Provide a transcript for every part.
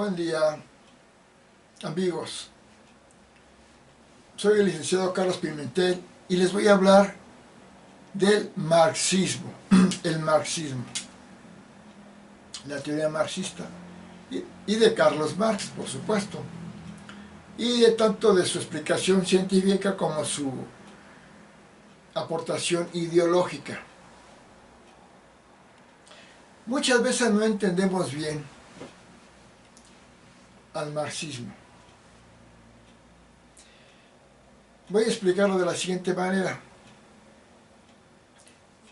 Buen día, amigos. Soy el licenciado Carlos Pimentel y les voy a hablar del marxismo, el marxismo, la teoría marxista y de Carlos Marx, por supuesto, y de tanto de su explicación científica como su aportación ideológica. Muchas veces no entendemos bien al marxismo. Voy a explicarlo de la siguiente manera.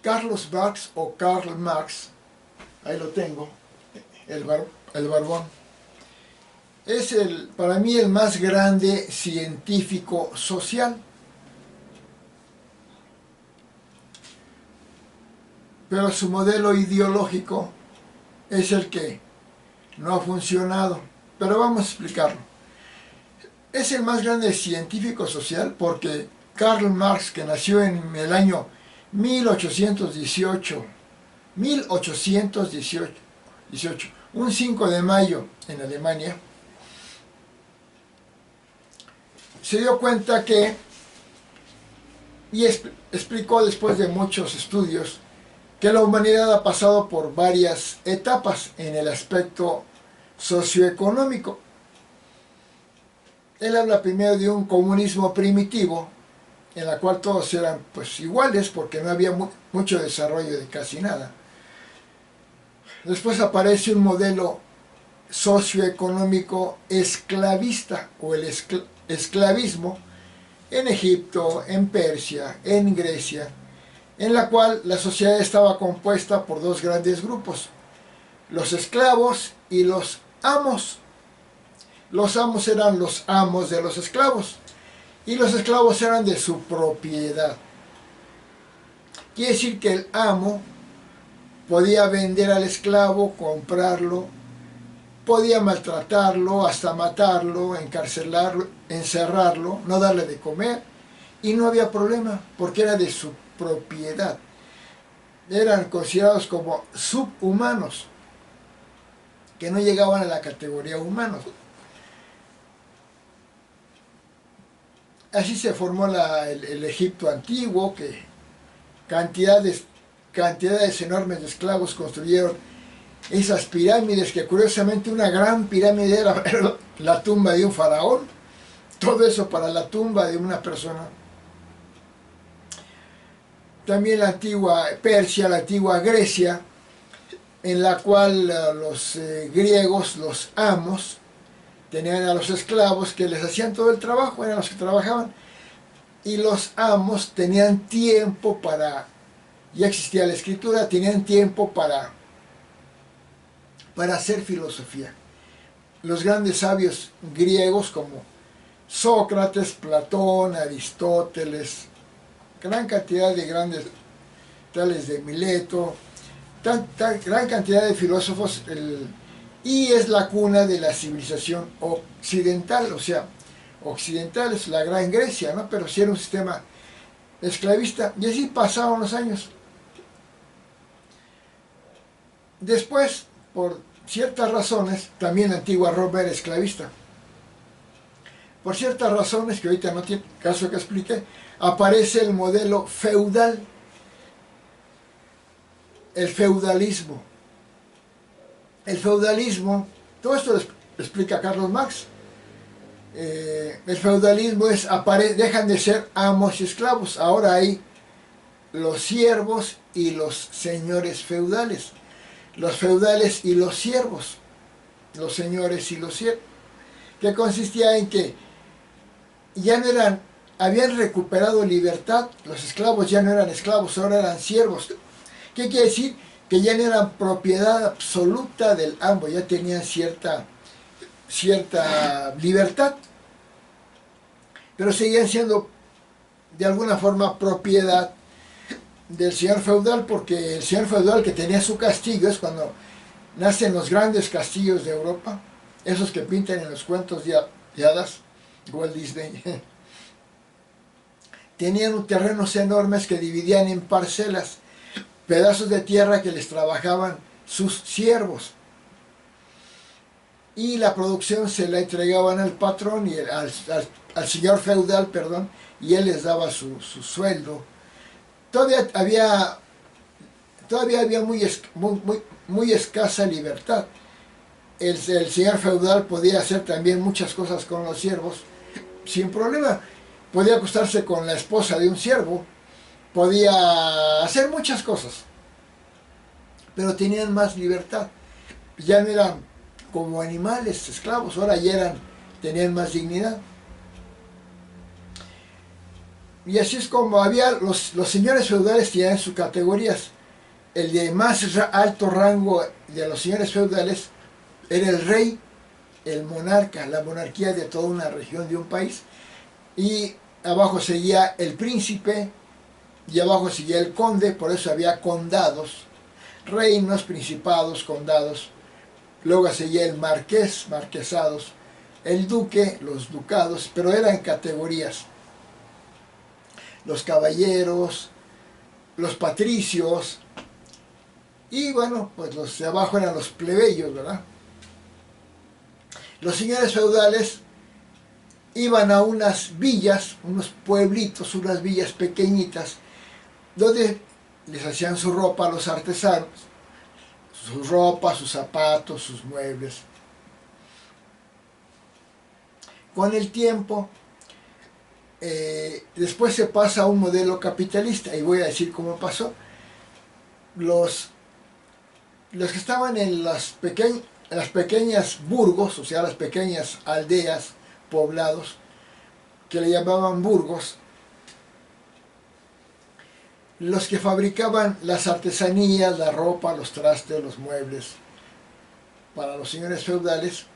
Carlos Marx o Karl Marx, ahí lo tengo, el barbón, es para mí el más grande científico social. Pero su modelo ideológico es el que no ha funcionado. Pero vamos a explicarlo. Es el más grande científico social porque Karl Marx, que nació en el año 1818, un 5 de mayo en Alemania, se dio cuenta que, y explicó después de muchos estudios, que la humanidad ha pasado por varias etapas en el aspecto socioeconómico. Él habla primero de un comunismo primitivo, en la cual todos eran pues iguales porque no había mucho desarrollo de casi nada. Después aparece un modelo socioeconómico esclavista o el esclavismo en Egipto, en Persia, en Grecia, en la cual la sociedad estaba compuesta por dos grandes grupos, los esclavos y los amos. Los amos eran los amos de los esclavos y los esclavos eran de su propiedad. Quiere decir que el amo podía vender al esclavo, comprarlo, podía maltratarlo, hasta matarlo, encarcelarlo, encerrarlo, no darle de comer, y no había problema porque era de su propiedad. Eran considerados como subhumanos, que no llegaban a la categoría humanos. Así se formó el Egipto antiguo, que cantidades enormes de esclavos construyeron esas pirámides, que curiosamente una gran pirámide era la tumba de un faraón, todo eso para la tumba de una persona. También la antigua Persia, la antigua Grecia, en la cual los griegos, los amos, tenían a los esclavos que les hacían todo el trabajo, eran los que trabajaban, y los amos tenían tiempo para, ya existía la escritura, tenían tiempo para hacer filosofía. Los grandes sabios griegos como Sócrates, Platón, Aristóteles, gran cantidad de grandes, tales de Mileto, gran cantidad de filósofos, y es la cuna de la civilización occidental, o sea, occidental es la Gran Grecia, ¿no? Pero sí era un sistema esclavista, y así pasaron los años. Después, por ciertas razones, también la antigua Roma era esclavista. Por ciertas razones, que ahorita no tiene caso que explique, aparece el modelo feudal, el feudalismo. El feudalismo, todo esto lo explica Carlos Marx. El feudalismo es, dejan de ser amos y esclavos, ahora hay los siervos y los señores feudales, los feudales y los siervos, los señores y los siervos, que consistía en que ya no eran, habían recuperado libertad, los esclavos ya no eran esclavos, ahora eran siervos. ¿Qué quiere decir? Que ya no eran propiedad absoluta del amo, ya tenían cierta libertad, pero seguían siendo de alguna forma propiedad del señor feudal, porque el señor feudal que tenía su castillo, es cuando nacen los grandes castillos de Europa, esos que pintan en los cuentos de hadas, Walt Disney. Tenían terrenos enormes que dividían en parcelas, pedazos de tierra que les trabajaban sus siervos. y la producción se la entregaban al patrón y al señor feudal, perdón, y él les daba su sueldo. Todavía había, todavía había muy escasa libertad. El señor feudal podía hacer también muchas cosas con los siervos sin problema. Podía acostarse con la esposa de un siervo, podía hacer muchas cosas, pero tenían más libertad. Ya no eran como animales, esclavos, ahora ya tenían más dignidad. Y así es como había, los señores feudales tenían sus categorías. El de más alto rango de los señores feudales era el rey, el monarca, la monarquía de toda una región, de un país. Y abajo seguía el príncipe, y abajo seguía el conde, por eso había condados, reinos, principados, condados. Luego seguía el marqués, marquesados, el duque, los ducados, pero eran categorías. Los caballeros, los patricios, y bueno, pues los de abajo eran los plebeyos, ¿verdad? Los señores feudales iban a unas villas, unos pueblitos, unas villas pequeñitas, donde les hacían su ropa a los artesanos, su ropa, sus zapatos, sus muebles. Con el tiempo, después se pasa a un modelo capitalista, y voy a decir cómo pasó. Los que estaban en las pequeñas burgos, o sea, las pequeñas aldeas, poblados, que le llamaban burgos, los que fabricaban las artesanías, la ropa, los trastes, los muebles, para los señores feudales,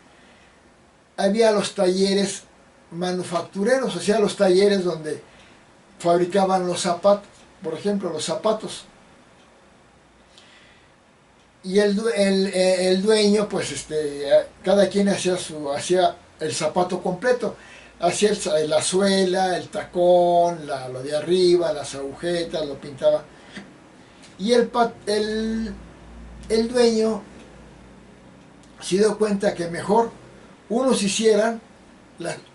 había los talleres manufactureros, o sea, los talleres donde fabricaban los zapatos, por ejemplo, los zapatos. Y el dueño, pues cada quien hacía el zapato completo. Hacía la suela, el tacón, lo de arriba, las agujetas, lo pintaba. Y el dueño se dio cuenta que mejor unos hicieran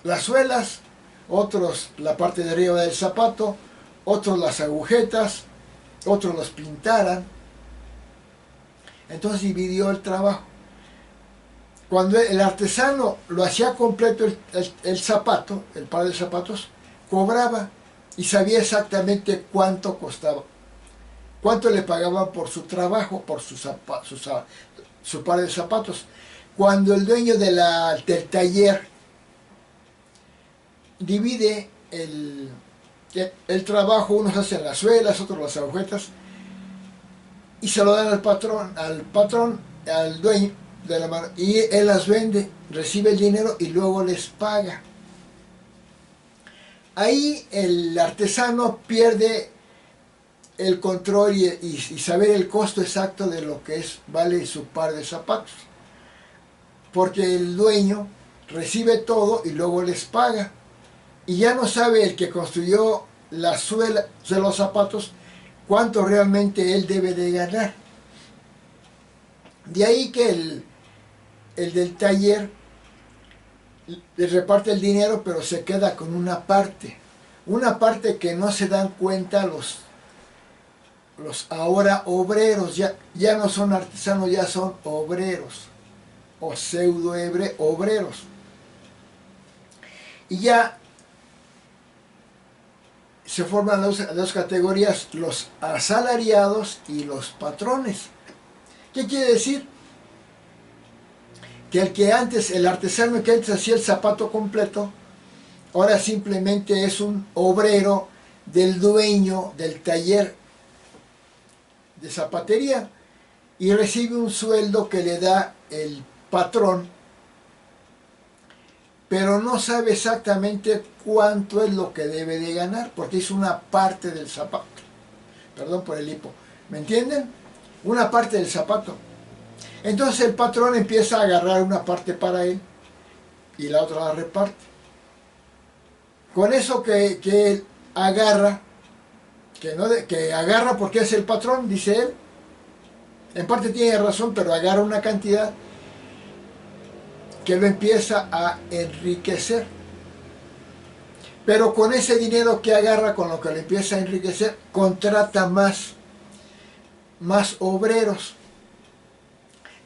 las suelas, otros la parte de arriba del zapato, otros las agujetas, otros los pintaran. Entonces dividió el trabajo. Cuando el artesano lo hacía completo el zapato, el par de zapatos, cobraba y sabía exactamente cuánto costaba, cuánto le pagaban por su trabajo, por su par de zapatos. Cuando el dueño del taller divide el trabajo, unos hacen las suelas, otros las agujetas, y se lo dan al dueño de la mano, y él las vende, recibe el dinero y luego les paga. Ahí el artesano pierde el control y saber el costo exacto de lo que vale su par de zapatos, porque el dueño recibe todo y luego les paga, y ya no sabe el que construyó la suela de los zapatos cuánto realmente él debe de ganar. De ahí que el del taller le reparte el dinero, pero se queda con una parte que no se dan cuenta los ahora obreros. Ya no son artesanos, ya son obreros o pseudo obreros. Y ya se forman dos categorías, los asalariados y los patrones. ¿Qué quiere decir? Que el artesano que antes hacía el zapato completo, ahora simplemente es un obrero del dueño del taller de zapatería y recibe un sueldo que le da el patrón, pero no sabe exactamente cuánto es lo que debe de ganar, porque es una parte del zapato. Perdón por el hipo. ¿Me entienden? Una parte del zapato. Entonces el patrón empieza a agarrar una parte para él y la otra la reparte. Con eso que él agarra, que agarra porque es el patrón, dice él, en parte tiene razón, pero agarra una cantidad que lo empieza a enriquecer. Pero con ese dinero que agarra, con lo que lo empieza a enriquecer, contrata más obreros.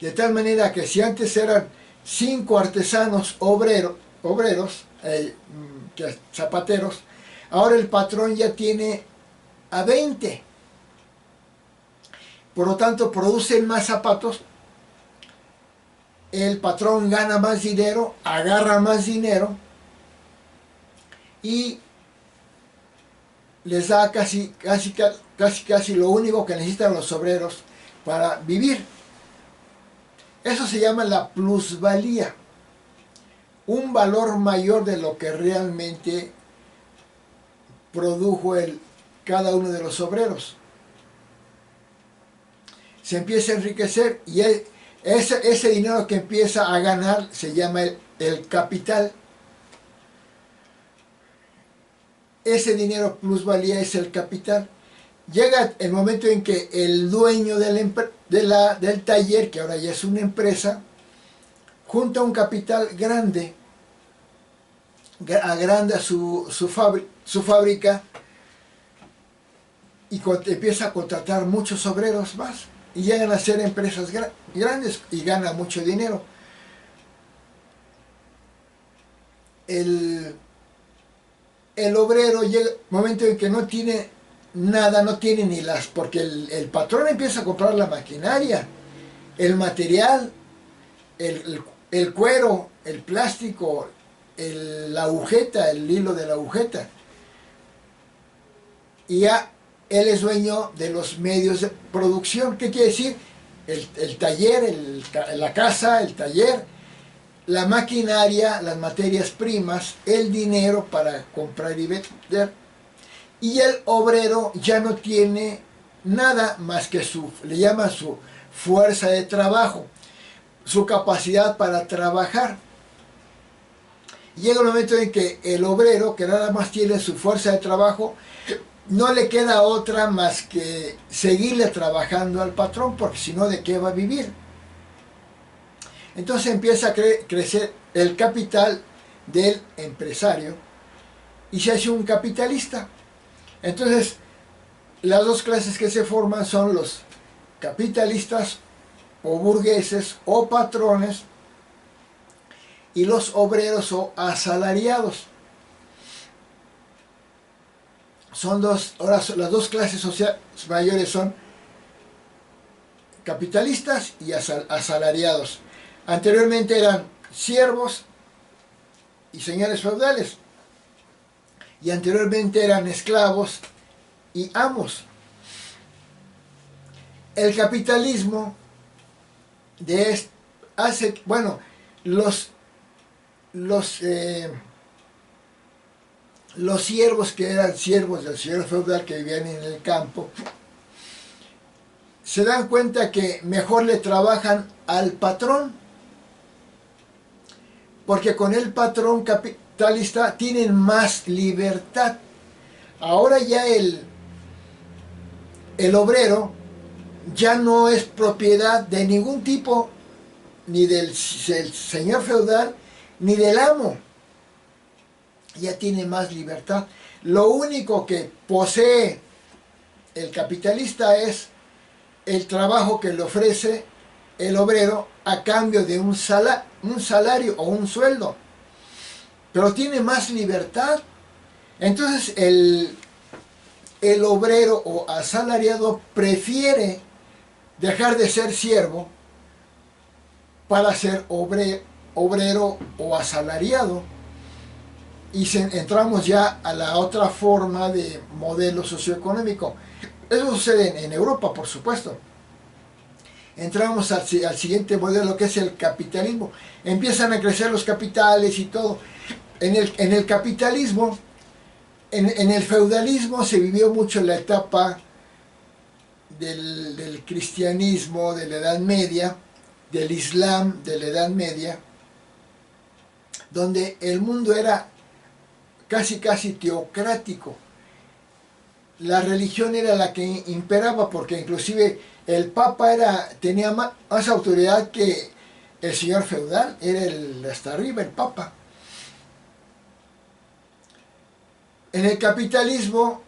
De tal manera que si antes eran 5 artesanos obreros, zapateros, ahora el patrón ya tiene a 20. Por lo tanto, producen más zapatos, el patrón gana más dinero, agarra más dinero y les da casi lo único que necesitan los obreros para vivir. Eso se llama la plusvalía, un valor mayor de lo que realmente produjo cada uno de los obreros. Se empieza a enriquecer y ese dinero que empieza a ganar se llama el capital. Ese dinero plusvalía es el capital. Llega el momento en que el dueño del taller, que ahora ya es una empresa, junta un capital grande, agranda su fábrica y empieza a contratar muchos obreros más. Y llegan a ser empresas grandes y gana mucho dinero. El obrero llega un momento en que no tiene nada, no tiene ni porque el patrón empieza a comprar la maquinaria, el material, el cuero, el plástico, la agujeta, el hilo de la agujeta. Y ya él es dueño de los medios de producción. ¿Qué quiere decir? El taller, la casa, el taller, la maquinaria, las materias primas, el dinero para comprar y vender. Y el obrero ya no tiene nada más que le llaman su fuerza de trabajo, su capacidad para trabajar. Llega un momento en que el obrero, que nada más tiene su fuerza de trabajo, no le queda otra más que seguirle trabajando al patrón, porque si no, ¿de qué va a vivir? Entonces empieza a crecer el capital del empresario y se hace un capitalista. Entonces, las dos clases que se forman son los capitalistas o burgueses o patrones y los obreros o asalariados. Ahora las dos clases sociales mayores son capitalistas y asalariados. Anteriormente eran siervos y señores feudales, y anteriormente eran esclavos y amos. El capitalismo los siervos, que eran siervos del señor feudal que vivían en el campo, se dan cuenta que mejor le trabajan al patrón, porque con el patrón capitalista tienen más libertad. Ahora ya el obrero ya no es propiedad de ningún tipo, ni del señor feudal, ni del amo. Ya tiene más libertad. Lo único que posee el capitalista es el trabajo que le ofrece el obrero a cambio de un salario o un sueldo. Pero tiene más libertad. Entonces el obrero o asalariado prefiere dejar de ser siervo para ser obrero o asalariado. Y entramos ya a la otra forma de modelo socioeconómico. Eso sucede en Europa, por supuesto. Entramos al siguiente modelo, que es el capitalismo. Empiezan a crecer los capitales y todo. En el capitalismo, en el feudalismo se vivió mucho la etapa del cristianismo, de la Edad Media, del Islam, de la Edad Media, donde el mundo era casi teocrático. La religión era la que imperaba, porque inclusive el Papa tenía más autoridad que el señor feudal, era hasta arriba, el papa. En el capitalismo,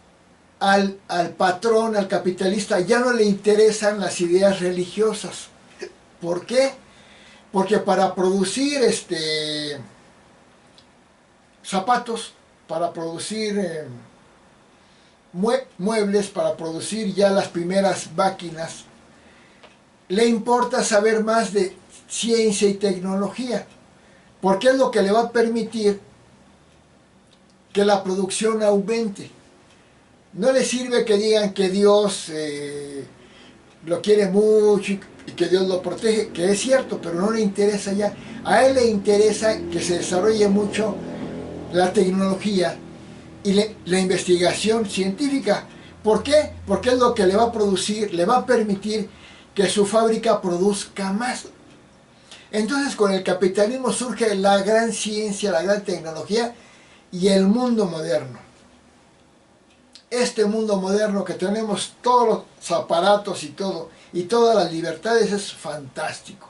al patrón, al capitalista, ya no le interesan las ideas religiosas. ¿Por qué? Porque para producir zapatos, para producir muebles, para producir ya las primeras máquinas, le importa saber más de ciencia y tecnología, porque es lo que le va a permitir que la producción aumente. No le sirve que digan que Dios lo quiere mucho y que Dios lo protege, que es cierto, pero no le interesa ya. A él le interesa que se desarrolle mucho la tecnología y la investigación científica. ¿Por qué? Porque es lo que le va a producir, le va a permitir que su fábrica produzca más. Entonces, con el capitalismo surge la gran ciencia, la gran tecnología y el mundo moderno. Este mundo moderno que tenemos todos los aparatos y todas las libertades, es fantástico.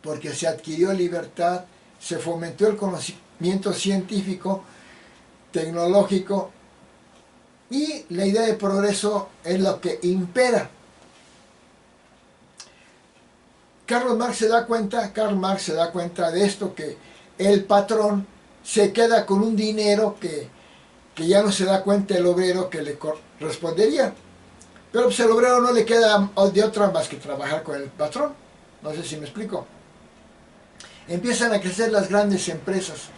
Porque se adquirió libertad, se fomentó el conocimiento científico, tecnológico, y la idea de progreso es lo que impera. Karl Marx se da cuenta de esto, que el patrón se queda con un dinero que ya no se da cuenta el obrero que le correspondería. Pero pues el obrero no le queda de otra más que trabajar con el patrón. No sé si me explico. Empiezan a crecer las grandes empresas.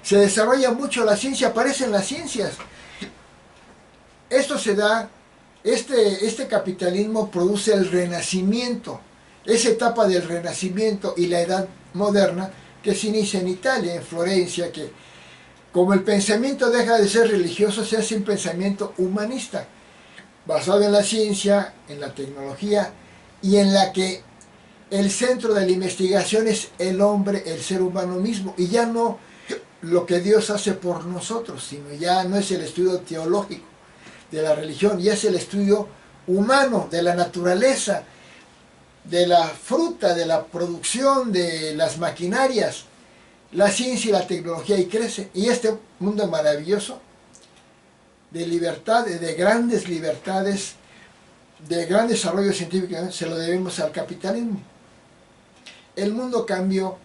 Se desarrolla mucho la ciencia, aparecen las ciencias. Esto se da, este capitalismo produce el Renacimiento. Esa etapa del Renacimiento y la Edad Moderna que se inicia en Italia, en Florencia, que como el pensamiento deja de ser religioso, se hace un pensamiento humanista, basado en la ciencia, en la tecnología, y en la que el centro de la investigación es el hombre, el ser humano mismo, y ya no lo que Dios hace por nosotros, sino ya no es el estudio teológico de la religión, ya es el estudio humano, de la naturaleza, de la fruta, de la producción, de las maquinarias, la ciencia y la tecnología, y crece. Y este mundo maravilloso de libertad, de grandes libertades, de gran desarrollo científico, se lo debemos al capitalismo. El mundo cambió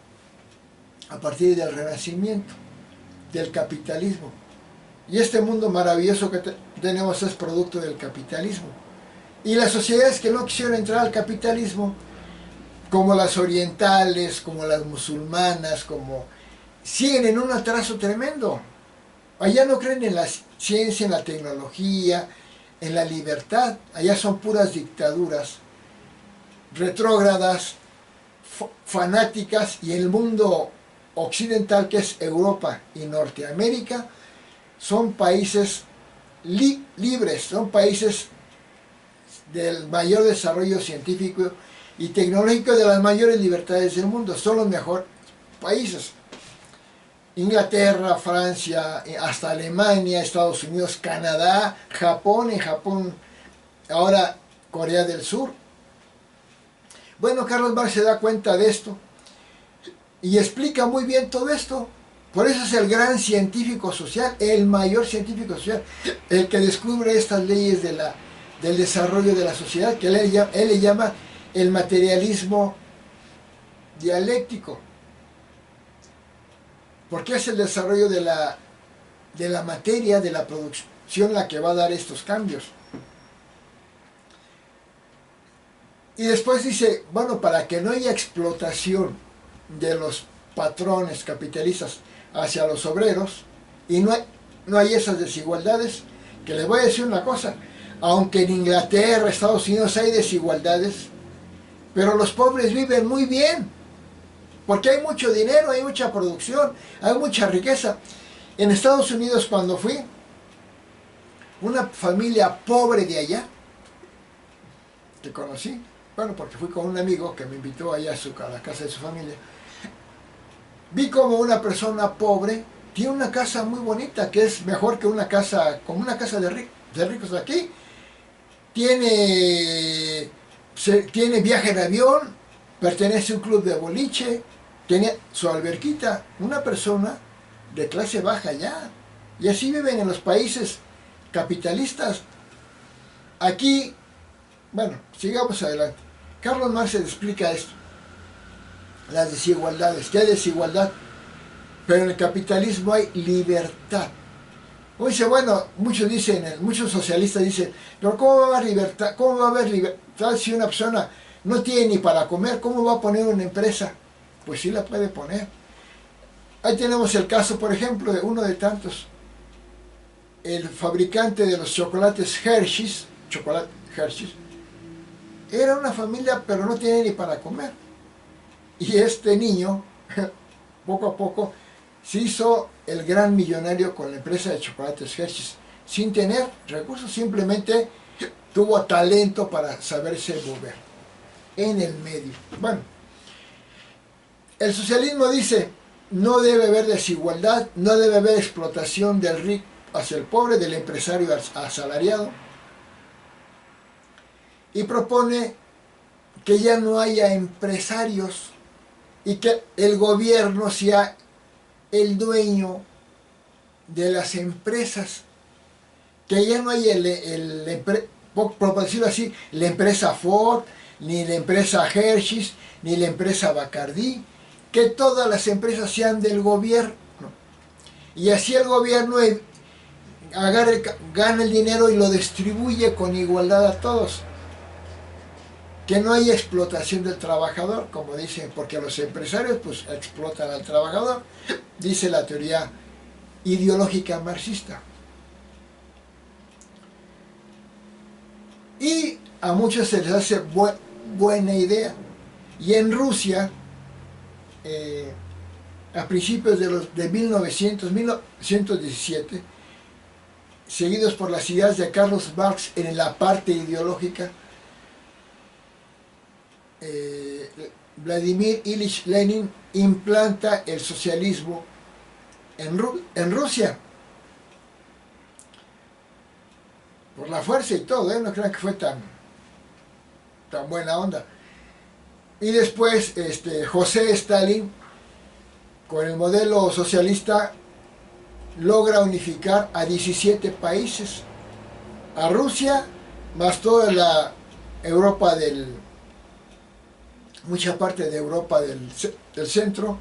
a partir del Renacimiento, del capitalismo. Y este mundo maravilloso que tenemos es producto del capitalismo. Y las sociedades que no quisieron entrar al capitalismo, como las orientales, como las musulmanas, siguen en un atraso tremendo. Allá no creen en la ciencia, en la tecnología, en la libertad. Allá son puras dictaduras, retrógradas, fanáticas, y el mundo occidental, que es Europa y Norteamérica, son países libres, son países del mayor desarrollo científico y tecnológico, de las mayores libertades del mundo. Son los mejores países. Inglaterra, Francia, hasta Alemania, Estados Unidos, Canadá, Japón, en Japón, ahora Corea del Sur. Bueno, Karl Marx se da cuenta de esto y explica muy bien todo esto. Por eso es el gran científico social, el mayor científico social, el que descubre estas leyes del desarrollo de la sociedad, que él le llama el materialismo dialéctico. Porque es el desarrollo de la materia, de la producción, la que va a dar estos cambios. Y después dice, bueno, para que no haya explotación de los patrones capitalistas hacia los obreros, y no hay esas desigualdades, que les voy a decir una cosa, aunque en Inglaterra, Estados Unidos hay desigualdades, pero los pobres viven muy bien, porque hay mucho dinero, hay mucha producción, hay mucha riqueza. En Estados Unidos, cuando fui, una familia pobre de allá, que conocí, bueno, porque fui con un amigo que me invitó allá a la casa de su familia, vi como una persona pobre tiene una casa muy bonita, que es mejor que una casa, como una casa de ricos aquí. Tiene viaje en avión, pertenece a un club de boliche, tenía su alberquita, una persona de clase baja ya. Y así viven en los países capitalistas. Aquí, bueno, sigamos adelante. Karl Marx explica esto, las desigualdades, que hay desigualdad, pero en el capitalismo hay libertad. Uno dice, bueno, muchos socialistas dicen, pero ¿cómo va a haber libertad? ¿Cómo va a haber libertad si una persona no tiene ni para comer? ¿Cómo va a poner una empresa? Pues sí la puede poner. Ahí tenemos el caso, por ejemplo, de uno de tantos. El fabricante de los chocolates Hershey's, era una familia, pero no tiene ni para comer. Y este niño, poco a poco, se hizo el gran millonario con la empresa de chocolates Hershey's, sin tener recursos, simplemente tuvo talento para saberse mover en el medio. Bueno, el socialismo dice, no debe haber desigualdad, no debe haber explotación del rico hacia el pobre, del empresario asalariado, y propone que ya no haya empresarios y que el gobierno sea el dueño de las empresas, que ya no haya por decirlo así, la empresa Ford, ni la empresa Hershey's, ni la empresa Bacardi, que todas las empresas sean del gobierno. Y así el gobierno gana el dinero y lo distribuye con igualdad a todos. Que no haya explotación del trabajador, como dicen, porque los empresarios pues explotan al trabajador, dice la teoría ideológica marxista. Y a muchos se les hace buena idea. Y en Rusia, a principios de 1917, seguidos por las ideas de Karl Marx en la parte ideológica, Vladimir Ilich Lenin implanta el socialismo en Rusia. Por la fuerza y todo, no crean que fue tan buena onda. Y después José Stalin, con el modelo socialista, logra unificar a 17 países, a Rusia, más toda la Europa mucha parte de Europa del centro,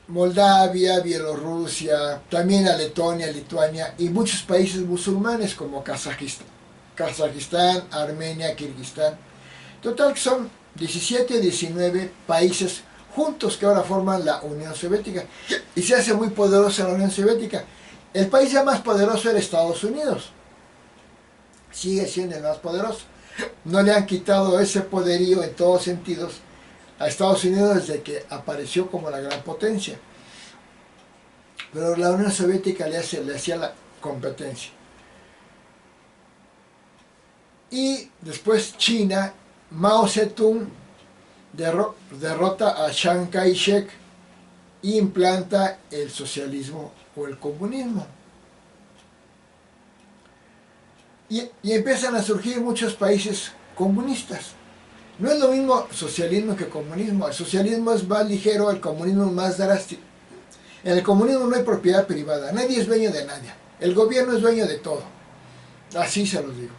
Moldavia, Bielorrusia, también a Letonia, Lituania y muchos países musulmanes como Kazajistán, Armenia, Kirguistán. Total que son 17 o 19 países juntos que ahora forman la Unión Soviética y se hace muy poderosa la Unión Soviética. El país ya más poderoso era Estados Unidos, sigue siendo el más poderoso. No le han quitado ese poderío en todos sentidos a Estados Unidos desde que apareció como la gran potencia. Pero la Unión Soviética le hacía la competencia. Y después China, Mao Zedong derrota a Chiang Kai-shek e implanta el socialismo o el comunismo. Y empiezan a surgir muchos países comunistas. No es lo mismo socialismo que comunismo. El socialismo es más ligero, el comunismo es más drástico. En el comunismo no hay propiedad privada, nadie es dueño de nadie. El gobierno es dueño de todo. Así se los digo.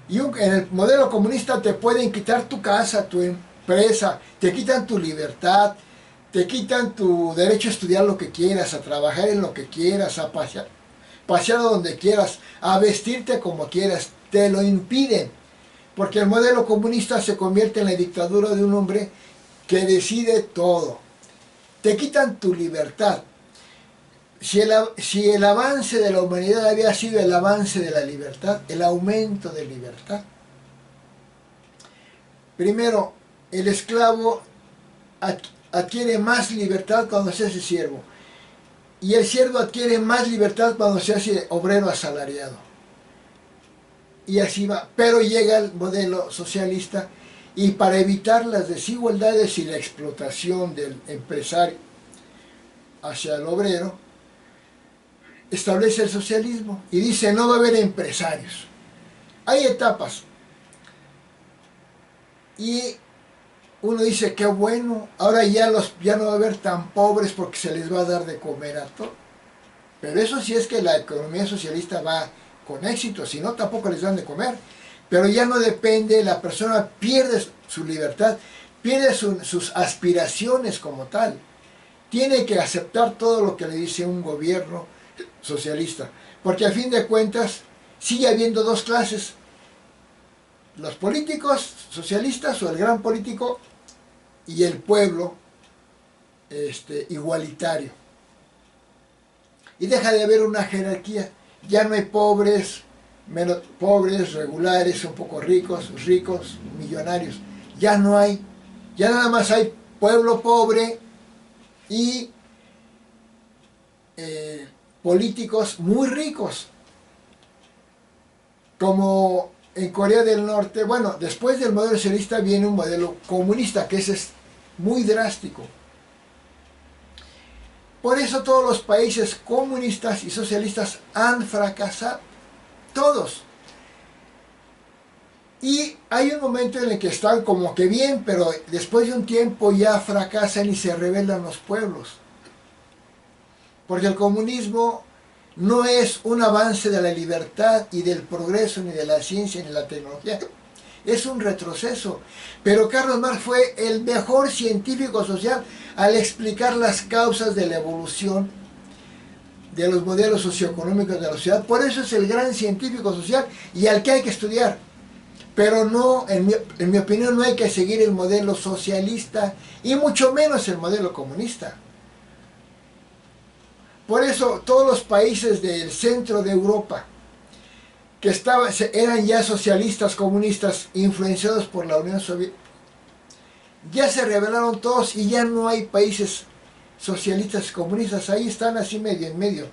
Y en el modelo comunista te pueden quitar tu casa, tu empresa, te quitan tu libertad, te quitan tu derecho a estudiar lo que quieras, a trabajar en lo que quieras, a pasear a donde quieras, a vestirte como quieras, te lo impiden. Porque el modelo comunista se convierte en la dictadura de un hombre que decide todo. Te quitan tu libertad. Si el avance de la humanidad había sido el avance de la libertad, el aumento de libertad. Primero, el esclavo adquiere más libertad cuando se hace siervo. Y el siervo adquiere más libertad cuando se hace obrero asalariado. Y así va. Pero llega el modelo socialista y para evitar las desigualdades y la explotación del empresario hacia el obrero, establece el socialismo y dice no va a haber empresarios. Hay etapas. Y uno dice, qué bueno, ahora ya no va a haber tan pobres porque se les va a dar de comer a todos. Pero eso sí es que la economía socialista va con éxito, si no tampoco les dan de comer. Pero ya no depende, la persona pierde su libertad, pierde sus aspiraciones como tal. Tiene que aceptar todo lo que le dice un gobierno socialista. Porque a fin de cuentas sigue habiendo dos clases. Los políticos socialistas o el gran político y el pueblo igualitario. Y deja de haber una jerarquía. Ya no hay pobres, menos pobres, regulares, un poco ricos, ricos, millonarios. Ya no hay. Ya nada más hay pueblo pobre y políticos muy ricos. Como en Corea del Norte, bueno, después del modelo socialista viene un modelo comunista, que ese es muy drástico. Por eso todos los países comunistas y socialistas han fracasado, todos. Y hay un momento en el que están como que bien, pero después de un tiempo ya fracasan y se rebelan los pueblos. Porque el comunismo no es un avance de la libertad y del progreso, ni de la ciencia, ni de la tecnología. Es un retroceso. Pero Carlos Marx fue el mejor científico social al explicar las causas de la evolución de los modelos socioeconómicos de la sociedad. Por eso es el gran científico social y al que hay que estudiar. Pero no, en mi opinión, no hay que seguir el modelo socialista y mucho menos el modelo comunista. Por eso todos los países del centro de Europa que eran ya socialistas, comunistas, influenciados por la Unión Soviética, ya se rebelaron todos y ya no hay países socialistas y comunistas, ahí están así medio en medio.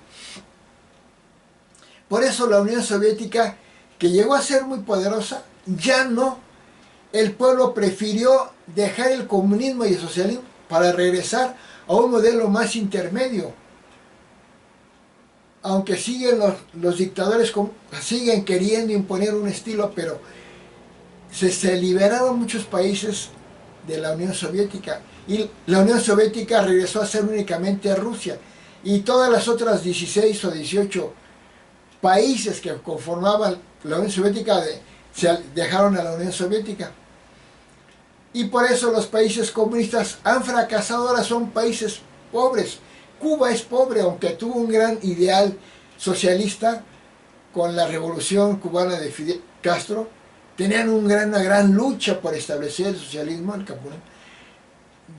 Por eso la Unión Soviética, que llegó a ser muy poderosa, ya no. El pueblo prefirió dejar el comunismo y el socialismo para regresar a un modelo más intermedio. Aunque siguen los dictadores, siguen queriendo imponer un estilo, pero se liberaron muchos países de la Unión Soviética. Y la Unión Soviética regresó a ser únicamente Rusia. Y todas las otras 16 o 18 países que conformaban la Unión Soviética se dejaron a la Unión Soviética. Y por eso los países comunistas han fracasado, ahora son países pobres. Cuba es pobre, aunque tuvo un gran ideal socialista con la revolución cubana de Fidel Castro. Tenían una gran lucha por establecer el socialismo, el comunismo.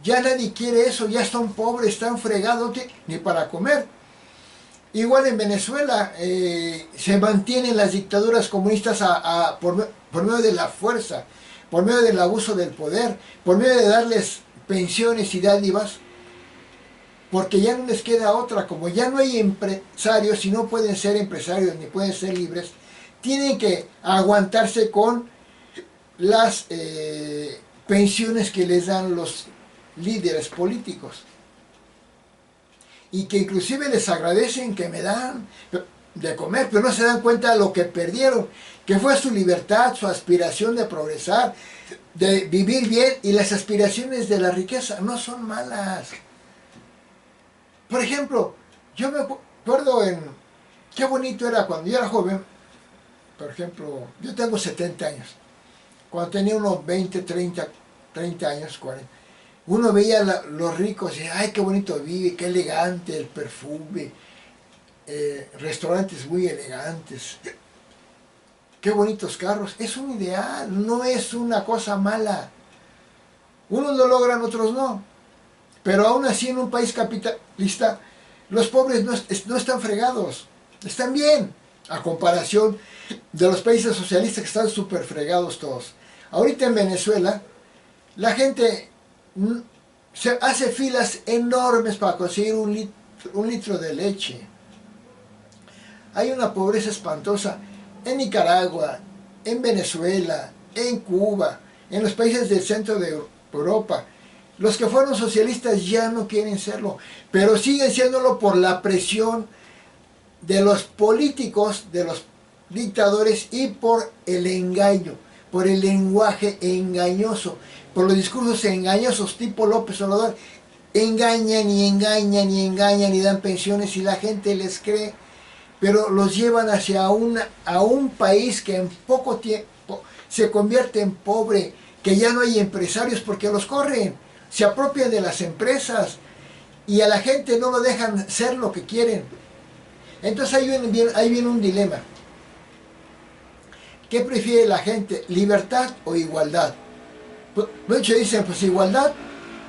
Ya nadie quiere eso, ya están pobres, están fregados, ni para comer. Igual en Venezuela se mantienen las dictaduras comunistas por medio de la fuerza, por medio del abuso del poder, por medio de darles pensiones y dádivas, porque ya no les queda otra. Como ya no hay empresarios y no pueden ser empresarios ni pueden ser libres, tienen que aguantarse con las pensiones que les dan los líderes políticos, y que inclusive les agradecen que me dan de comer, pero no se dan cuenta de lo que perdieron, que fue su libertad, su aspiración de progresar, de vivir bien, y las aspiraciones de la riqueza no son malas. Por ejemplo, yo me acuerdo qué bonito era cuando yo era joven. Por ejemplo, yo tengo 70 años. Cuando tenía unos 20, 30 años, 40, uno veía los ricos y decía, ay, qué bonito vive, qué elegante el perfume, restaurantes muy elegantes, qué bonitos carros. Es un ideal, no es una cosa mala. Unos lo logran, otros no. Pero aún así, en un país capitalista, los pobres no están fregados, están bien, a comparación de los países socialistas que están súper fregados todos. Ahorita en Venezuela, la gente se hace filas enormes para conseguir un litro de leche. Hay una pobreza espantosa en Nicaragua, en Venezuela, en Cuba, en los países del centro de Europa. Los que fueron socialistas ya no quieren serlo, pero siguen siéndolo por la presión de los políticos, de los dictadores, y por el engaño. por el lenguaje engañoso, por los discursos engañosos tipo López Obrador. Engañan y engañan y engañan y dan pensiones y la gente les cree, pero los llevan hacia a un país que en poco tiempo se convierte en pobre, que ya no hay empresarios porque los corren, se apropian de las empresas y a la gente no lo dejan ser lo que quieren. Entonces ahí viene un dilema. ¿Qué prefiere la gente? ¿Libertad o igualdad? Pues, muchos dicen, pues igualdad,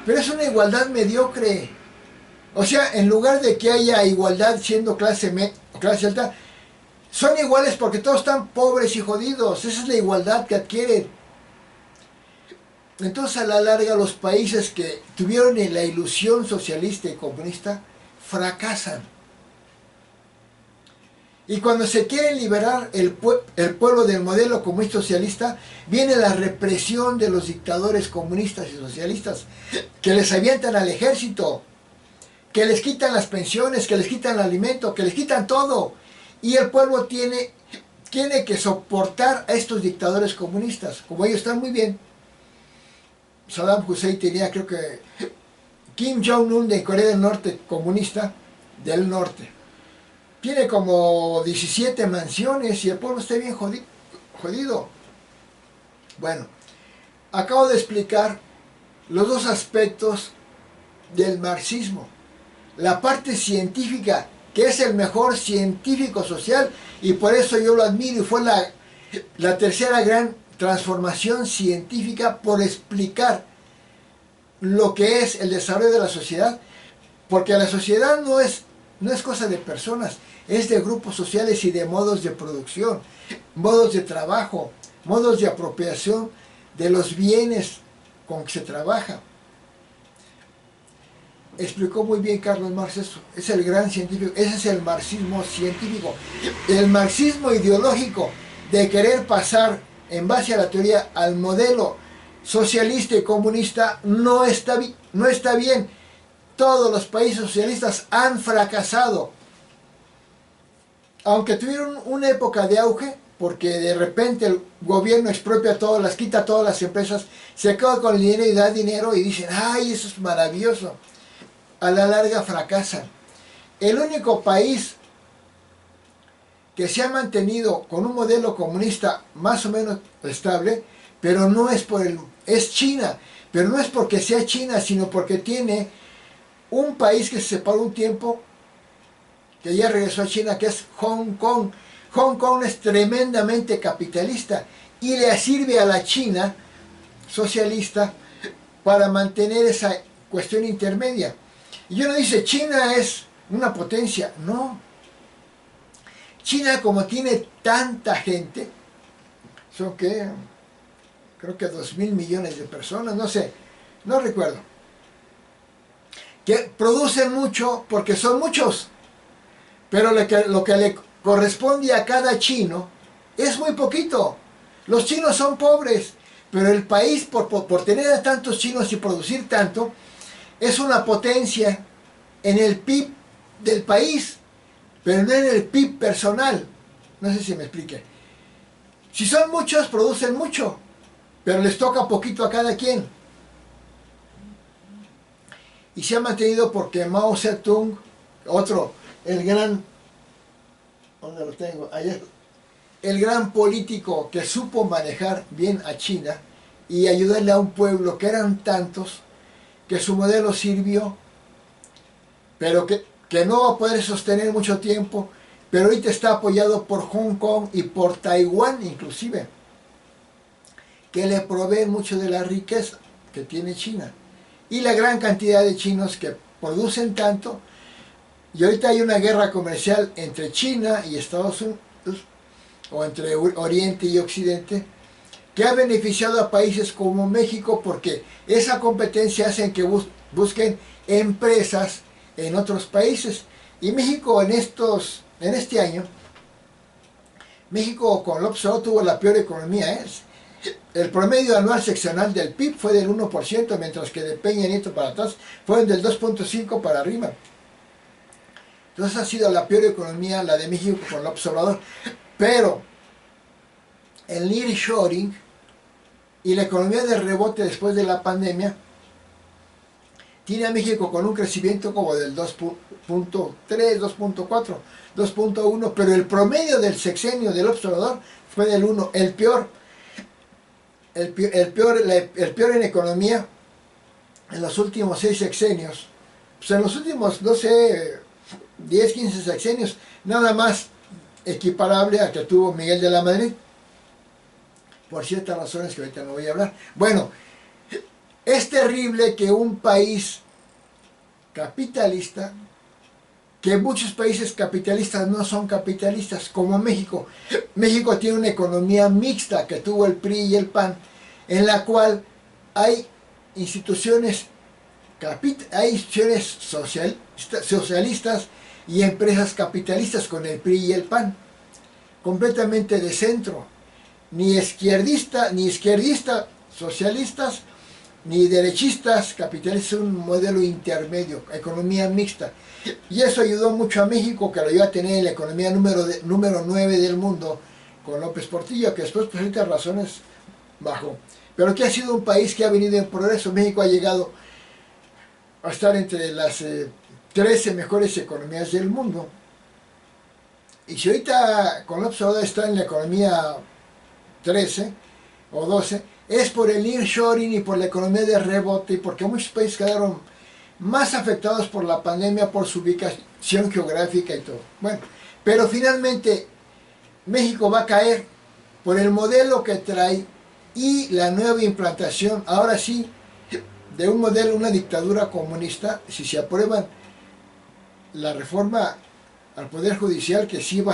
pero es una igualdad mediocre. O sea, en lugar de que haya igualdad siendo clase alta, son iguales porque todos están pobres y jodidos. Esa es la igualdad que adquieren. Entonces, a la larga, los países que tuvieron la ilusión socialista y comunista fracasan. Y cuando se quiere liberar el pueblo del modelo comunista socialista, viene la represión de los dictadores comunistas y socialistas, que les avientan al ejército, que les quitan las pensiones, que les quitan el alimento, que les quitan todo. Y el pueblo tiene que soportar a estos dictadores comunistas. Como ellos están muy bien, Saddam Hussein tenía, creo que, Kim Jong-un de Corea del Norte, comunista del norte. Tiene como 17 mansiones y el pueblo está bien jodido. Bueno, acabo de explicar los dos aspectos del marxismo. La parte científica, que es el mejor científico social, y por eso yo lo admiro, y fue la tercera gran transformación científica por explicar lo que es el desarrollo de la sociedad, porque la sociedad no es cosa de personas, es de grupos sociales y de modos de producción, modos de trabajo, modos de apropiación de los bienes con que se trabaja. Explicó muy bien Carlos Marx eso, es el gran científico, ese es el marxismo científico. El marxismo ideológico de querer pasar en base a la teoría al modelo socialista y comunista no está bien. Todos los países socialistas han fracasado. Aunque tuvieron una época de auge, porque de repente el gobierno expropia todo, las quita todas las empresas, se queda con el dinero y da dinero y dicen, ¡ay, eso es maravilloso! A la larga fracasan. El único país que se ha mantenido con un modelo comunista más o menos estable, pero no es es China, pero no es porque sea China, sino porque tiene un país que se separó un tiempo, que ya regresó a China, que es Hong Kong. Hong Kong es tremendamente capitalista y le sirve a la China socialista para mantener esa cuestión intermedia. Y uno dice, China es una potencia. No. China, como tiene tanta gente, son que, creo que 2.000 millones de personas, no sé, no recuerdo, que producen mucho porque son muchos, pero lo que le corresponde a cada chino es muy poquito. Los chinos son pobres, pero el país, por tener a tantos chinos y producir tanto, es una potencia en el PIB del país, pero no en el PIB personal. No sé si me explique. Si son muchos, producen mucho, pero les toca poquito a cada quien. Y se ha mantenido porque Mao Zedong, el gran, ¿dónde lo tengo? Ayer, el gran político que supo manejar bien a China y ayudarle a un pueblo que eran tantos, que su modelo sirvió, pero que no va a poder sostener mucho tiempo, pero ahorita está apoyado por Hong Kong y por Taiwán inclusive, que le proveen mucho de la riqueza que tiene China. Y la gran cantidad de chinos que producen tanto, y ahorita hay una guerra comercial entre China y Estados Unidos, o entre Oriente y Occidente, que ha beneficiado a países como México, porque esa competencia hace que busquen empresas en otros países. Y México en este año, México con López Obrador tuvo la peor economía. El promedio anual seccional del PIB fue del 1%, mientras que de Peña Nieto para atrás fue del 2.5% para arriba. Entonces ha sido la peor economía la de México con López Obrador. Pero el nearshoring y la economía de rebote después de la pandemia tiene a México con un crecimiento como del 2.3, 2.4, 2.1, pero el promedio del sexenio del observador fue del 1, el peor en economía en los últimos 6 sexenios. Pues en los últimos, no sé, 10, 15 sexenios, nada más equiparable a que tuvo Miguel de la Madrid, por ciertas razones que ahorita no voy a hablar. Bueno, es terrible que un país capitalista, que muchos países capitalistas no son capitalistas, como México. México tiene una economía mixta que tuvo el PRI y el PAN, en la cual hay instituciones socialistas y empresas capitalistas con el PRI y el PAN, completamente de centro, ni izquierdista socialistas, ni derechistas capitalistas, un modelo intermedio, economía mixta. Y eso ayudó mucho a México, que lo iba a tener en la economía número 9 del mundo, con López Portillo, que después por ciertas razones bajó. Pero que ha sido un país que ha venido en progreso. México ha llegado a estar entre las 13 mejores economías del mundo. Y si ahorita con López Obrador está en la economía 13 o 12, es por el nearshoring y por la economía de rebote, y porque muchos países quedaron más afectados por la pandemia por su ubicación geográfica y todo. Bueno, pero finalmente México va a caer por el modelo que trae y la nueva implantación, ahora sí, de un modelo, una dictadura comunista. Si se aprueban la reforma al Poder Judicial, que sí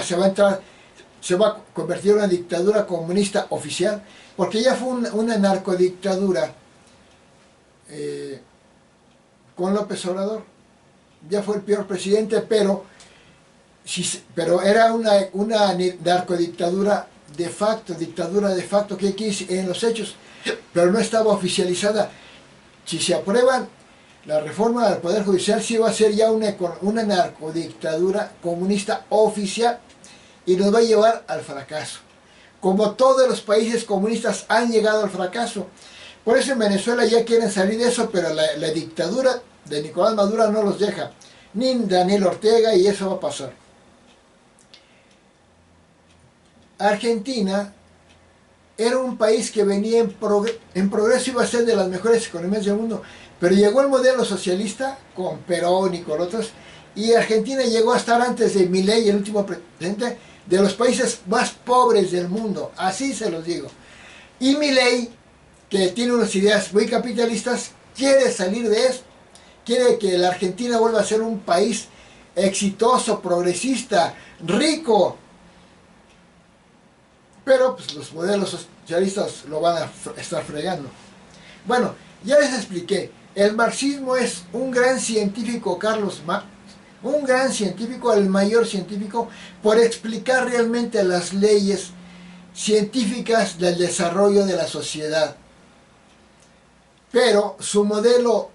se va a convertir en una dictadura comunista oficial, porque ya fue una narcodictadura con López Obrador. Ya fue el peor presidente, pero era una narcodictadura de facto, que en los hechos, pero no estaba oficializada. Si se aprueban la reforma del Poder Judicial, sí va a ser ya una narcodictadura comunista oficial, y nos va a llevar al fracaso, como todos los países comunistas han llegado al fracaso. Por eso en Venezuela ya quieren salir de eso, pero la dictadura de Nicolás Maduro no los deja, ni Daniel Ortega, y eso va a pasar. Argentina era un país que venía en progreso, iba a ser de las mejores economías del mundo, pero llegó el modelo socialista con Perón y con otros, y Argentina llegó a estar, antes de Milei, el último presidente, de los países más pobres del mundo, así se los digo. Y Milei, que tiene unas ideas muy capitalistas, quiere salir de eso, quiere que la Argentina vuelva a ser un país exitoso, progresista, rico. Pero pues, los modelos socialistas lo van a estar fregando. Bueno, ya les expliqué, el marxismo es un gran científico, Carlos Marx, un gran científico, el mayor científico, por explicar realmente las leyes científicas del desarrollo de la sociedad. Pero su modelo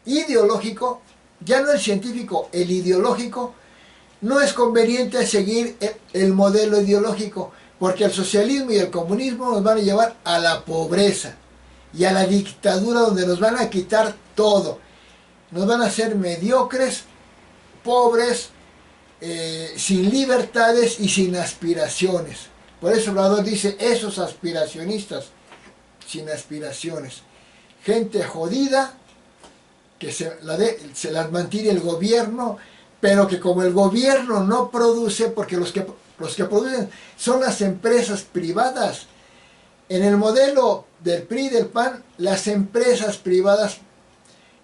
ideológico, ya no el científico, el ideológico, no es conveniente seguir el modelo ideológico, porque el socialismo y el comunismo nos van a llevar a la pobreza y a la dictadura, donde nos van a quitar todo. Nos van a hacer mediocres, pobres, sin libertades y sin aspiraciones. Por eso Obrador dice, esos aspiracionistas sin aspiraciones, gente jodida, que se las mantiene el gobierno, pero que como el gobierno no produce, porque los que producen son las empresas privadas. En el modelo del PRI y del PAN, las empresas privadas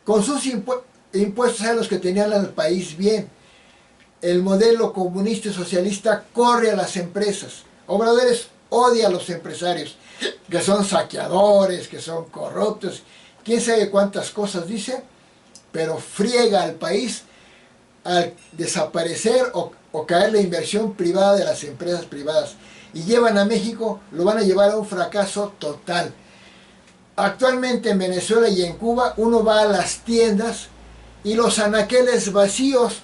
con sus impuestos eran los que tenían al país bien. El modelo comunista y socialista corre a las empresas. Obrador odia a los empresarios, que son saqueadores, que son corruptos, quién sabe cuántas cosas dice, pero friega al país al desaparecer o caer la inversión privada de las empresas privadas. Y llevan a México, lo van a llevar a un fracaso total. Actualmente en Venezuela y en Cuba, uno va a las tiendas y los anaqueles vacíos,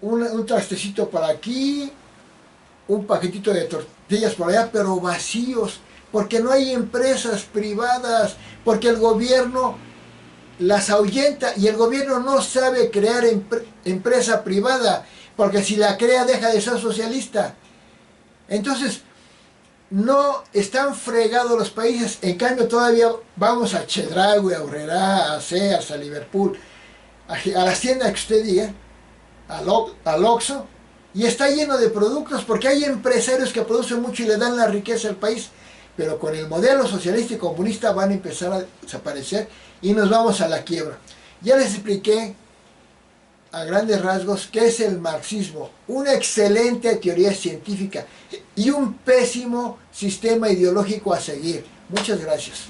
un trastecito para aquí, un paquetito de tortillas por allá, pero vacíos, porque no hay empresas privadas, porque el gobierno las ahuyenta y el gobierno no sabe crear empresa privada, porque si la crea deja de ser socialista. Entonces, no están fregados los países, en cambio todavía vamos a Chedraui, a Urrera, a Sears, a Liverpool, a las tiendas que usted diga, al Oxxo, y está lleno de productos porque hay empresarios que producen mucho y le dan la riqueza al país, pero con el modelo socialista y comunista van a empezar a desaparecer y nos vamos a la quiebra. Ya les expliqué a grandes rasgos qué es el marxismo, una excelente teoría científica y un pésimo sistema ideológico a seguir. Muchas gracias.